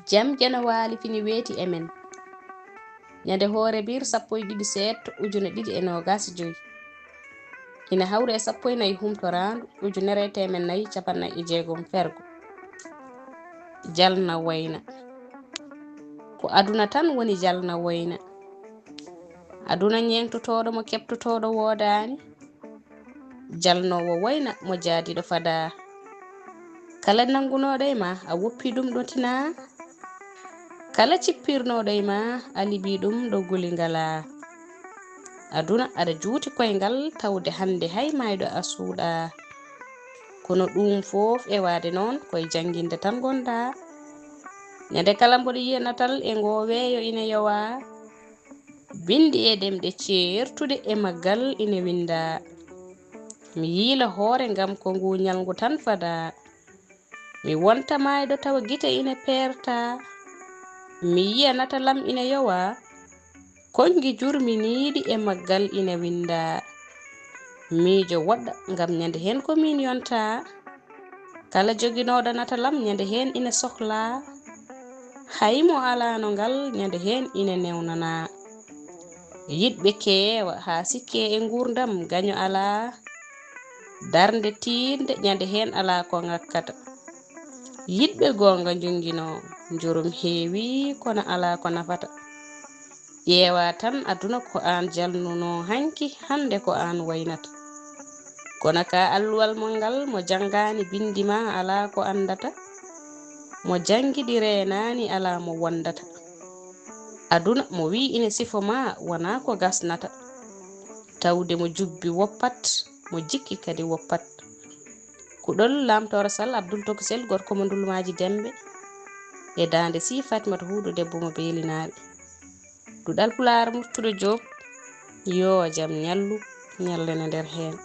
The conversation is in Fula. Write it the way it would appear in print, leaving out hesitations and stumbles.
jam janawali fini weeti emen nyande hoore bir 12 setto ujune 2025 ina hawre 14 humtorandu ujunere temen nayi capanna e jeegom fergo jalna wayna ko aduna tan woni jalna wayna aduna nyengtotoɗo mo keptotoɗo wodani jalnowo wayna mo jaadiɗo fada kala nangunoɗo e ma a woppi ɗum ɗo tina kala cippirnoɗo e ma a libi ɗum ɗo guli ngala aduna aɗa juuti koyngal tawde hande hay mayɗo a suuɗa kono ɗum fof e wade noon koye janginde tan gonda nyande kala mboɗo yiya natal e ngo weeyo ina yowa bindi e ɗemɗe ceertude e maggal ina winda mi yiila hoore ngam ko ngu ñalngu tan fada mi wonta mayɗo tawa gite ina perta mi yiya natalam ina yowa kongi jurmi niiɗi e maggal ina winda miijo woɗɗa ngam nyande hen ko min yonta kala joginoɗo natalam nyande hen ina sohla haymo alano ngal nyande hen ina newnana yiɗɓe keewa ha sikke e ngurdam gaño ala darde tinde nyande hen ala ko ngakkata yiɗɓe gonga jungino jurum heewi kono ala ko nafata ƴeewa tan aduna ko an jalnuno hanki hande ko an waynata kono ka alluwal mo ngal mo jangani bindi ma ala ko andata mo jangiɗi renani ala mo wondata aduna mo wi ina sifo ma wona ko gasnata tawde mo jubbi woppat mo jikki kadi woppat kuɗol lamtoro sall Abdoul Tokosel gorko mo ndulmaji dembe e dande si Fatimata Huuɗo debbo mo beelinaɓe duɗal Pulaar Murtuɗo Diop yo jam ñallu ñallene nder hen